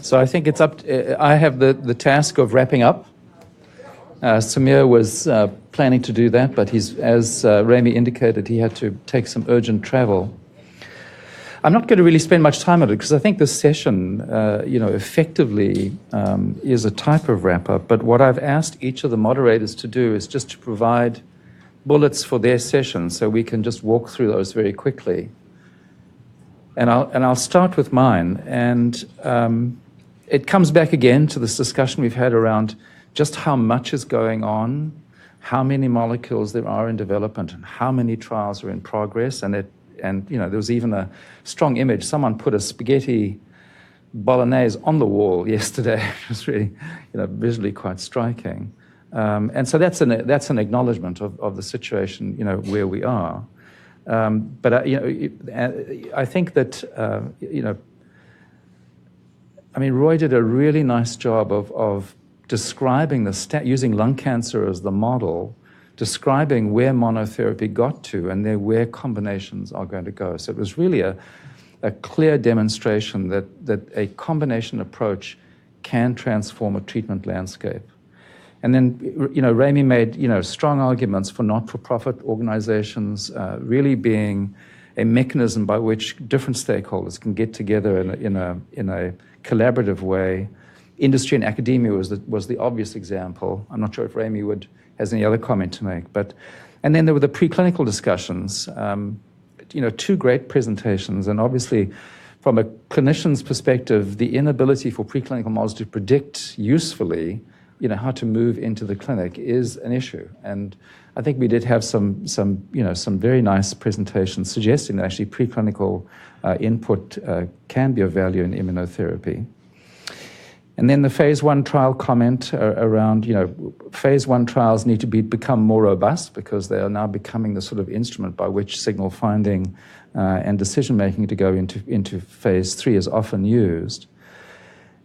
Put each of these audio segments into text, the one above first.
So I think it's I have the task of wrapping up. Samir was planning to do that, but as Rami indicated, he had to take some urgent travel. I'm not going to really spend much time on it because I think this session, effectively is a type of wrap-up. But what I've asked each of the moderators to do is just to provide bullets for their session so we can just walk through those very quickly. And I'll start with mine. And it comes back again to this discussion we've had around just how much is going on, how many molecules there are in development, and how many trials are in progress. And there was even a strong image. Someone put a spaghetti bolognese on the wall yesterday. It was really, visually quite striking. And so that's an acknowledgement of the situation, where we are. But I think that Roy did a really nice job of describing using lung cancer as the model, describing where monotherapy got to and where combinations are going to go. So it was really a clear demonstration that a combination approach can transform a treatment landscape. And then, Rami made, strong arguments for not-for-profit organizations really being a mechanism by which different stakeholders can get together in a collaborative way. Industry and academia was the obvious example. I'm not sure if Rami has any other comment to make. And then there were the preclinical discussions, two great presentations. And obviously, from a clinician's perspective, the inability for preclinical models to predict usefully how to move into the clinic is an issue. And I think we did have some very nice presentations suggesting that actually preclinical input can be of value in immunotherapy. And then the phase 1 trial comment around, phase 1 trials need to become more robust because they are now becoming the sort of instrument by which signal finding and decision making to go into phase 3 is often used.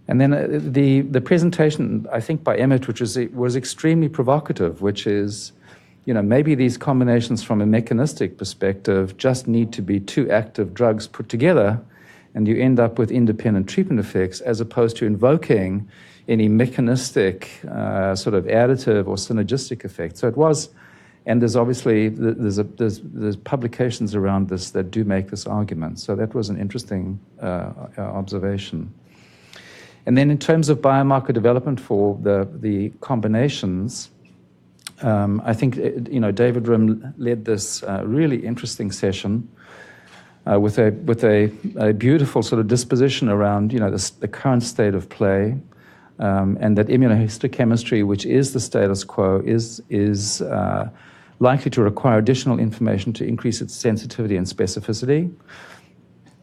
And then the presentation, I think, by Emmett, which was extremely provocative, which is, maybe these combinations from a mechanistic perspective just need to be two active drugs put together, and you end up with independent treatment effects as opposed to invoking any mechanistic sort of additive or synergistic effect. So it was, and there's obviously, there's publications around this that do make this argument. So that was an interesting observation. And then in terms of biomarker development for the combinations, I think, David Rim led this really interesting session with a beautiful sort of disposition around, the current state of play, and that immunohistochemistry, which is the status quo, is likely to require additional information to increase its sensitivity and specificity.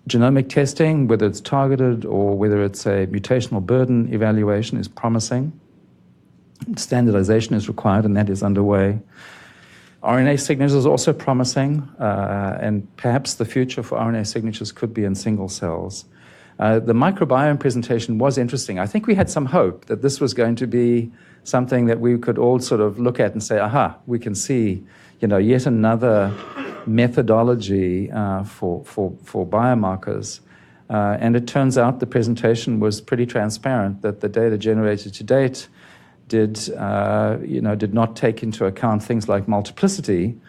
Genomic testing, whether it's targeted or whether it's a mutational burden evaluation, is promising. Standardization is required, and that is underway. RNA signatures is also promising, and perhaps the future for RNA signatures could be in single cells. The microbiome presentation was interesting. I think we had some hope that this was going to be something that we could all sort of look at and say, aha, we can see, yet another methodology for biomarkers. And it turns out the presentation was pretty transparent that the data generated to date did not take into account things like multiplicity.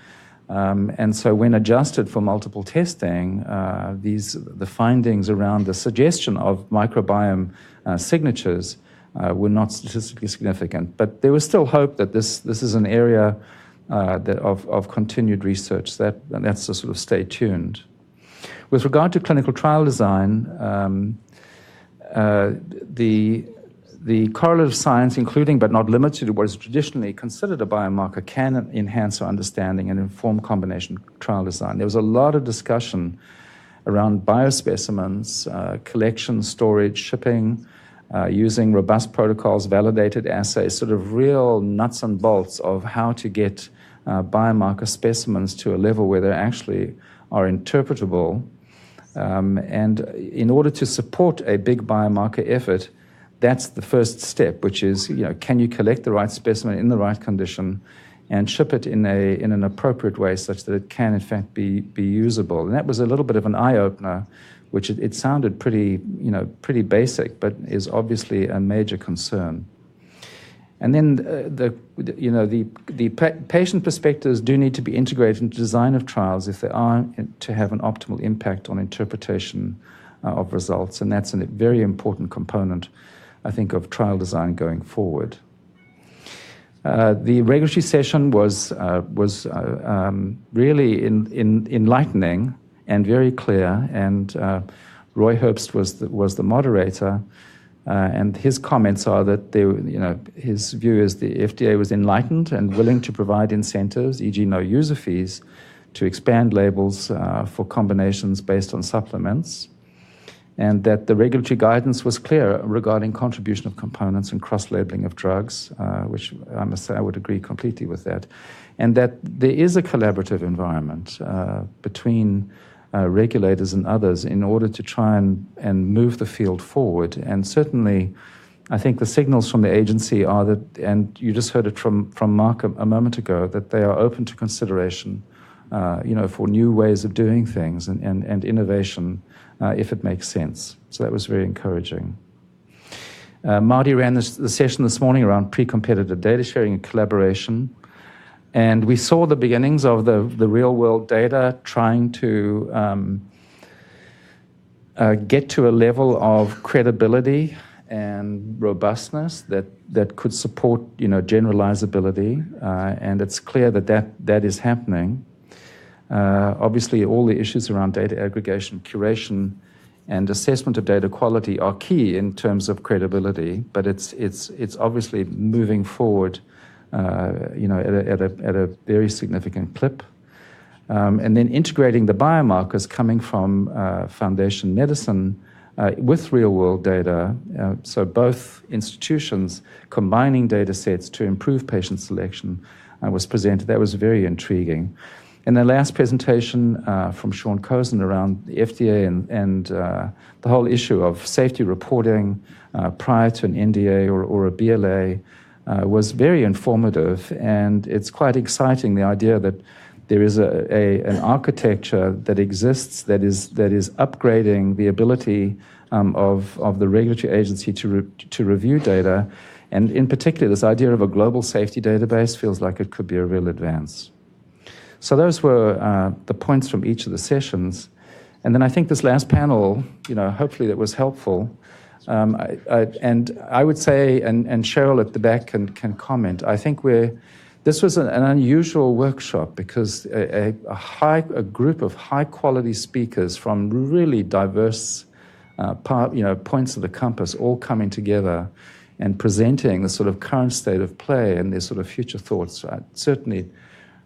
And so when adjusted for multiple testing, the findings around the suggestion of microbiome signatures were not statistically significant. But there was still hope that this is an area of continued research. That's to sort of stay tuned. With regard to clinical trial design, the correlative science, including but not limited to what is traditionally considered a biomarker, can enhance our understanding and inform combination trial design. There was a lot of discussion around biospecimens, collection, storage, shipping, using robust protocols, validated assays, sort of real nuts and bolts of how to get biomarker specimens to a level where they actually are interpretable. And in order to support a big biomarker effort, that's the first step, which is, can you collect the right specimen in the right condition and ship it in an appropriate way such that it can, in fact, be usable. And that was a little bit of an eye-opener which it sounded pretty basic, but is obviously a major concern. And then the patient perspectives do need to be integrated into design of trials if they are to have an optimal impact on interpretation of results, and that's a very important component, I think, of trial design going forward. The regulatory session was really enlightening and very clear, and Roy Herbst was the moderator. And his comments are that his view is the FDA was enlightened and willing to provide incentives, e.g. no user fees, to expand labels for combinations based on supplements, and that the regulatory guidance was clear regarding contribution of components and cross-labeling of drugs, which I must say I would agree completely with that, and that there is a collaborative environment between regulators and others in order to try and move the field forward. And certainly, I think the signals from the agency are that, and you just heard it from Mark a moment ago, that they are open to consideration, for new ways of doing things and innovation if it makes sense. So that was very encouraging. Marty ran the session this morning around pre-competitive data sharing and collaboration. And we saw the beginnings of the real-world data trying to get to a level of credibility and robustness that could support, generalizability. And it's clear that is happening. Obviously, all the issues around data aggregation, curation, and assessment of data quality are key in terms of credibility. But it's obviously moving forward at a very significant clip. And then integrating the biomarkers coming from Foundation Medicine with real-world data, so both institutions combining data sets to improve patient selection was presented. That was very intriguing. And the last presentation from Sean Cozen around the FDA and the whole issue of safety reporting prior to an NDA or a BLA was very informative, and it's quite exciting, the idea that there is an architecture that exists that is upgrading the ability of the regulatory agency to review data, and in particular this idea of a global safety database feels like it could be a real advance. So those were the points from each of the sessions, and then I think this last panel, hopefully that was helpful. And I would say, and Cheryl at the back can comment, I think this was an unusual workshop because a group of high-quality speakers from really diverse points of the compass all coming together and presenting the sort of current state of play and their sort of future thoughts. Certainly,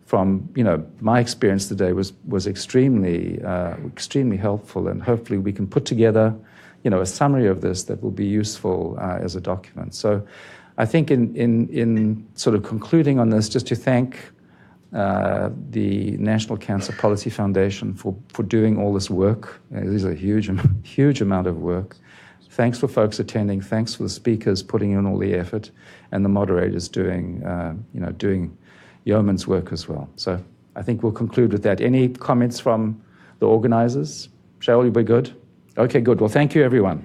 from my experience today was extremely helpful, and hopefully we can put together a summary of this that will be useful as a document. So I think in sort of concluding on this, just to thank the National Cancer Policy Foundation for doing all this work. This is a huge amount of work. Thanks for folks attending. Thanks for the speakers putting in all the effort, and the moderators doing yeoman's work as well. So I think we'll conclude with that. Any comments from the organizers? Cheryl, you be good? Okay, good. Well, thank you, everyone.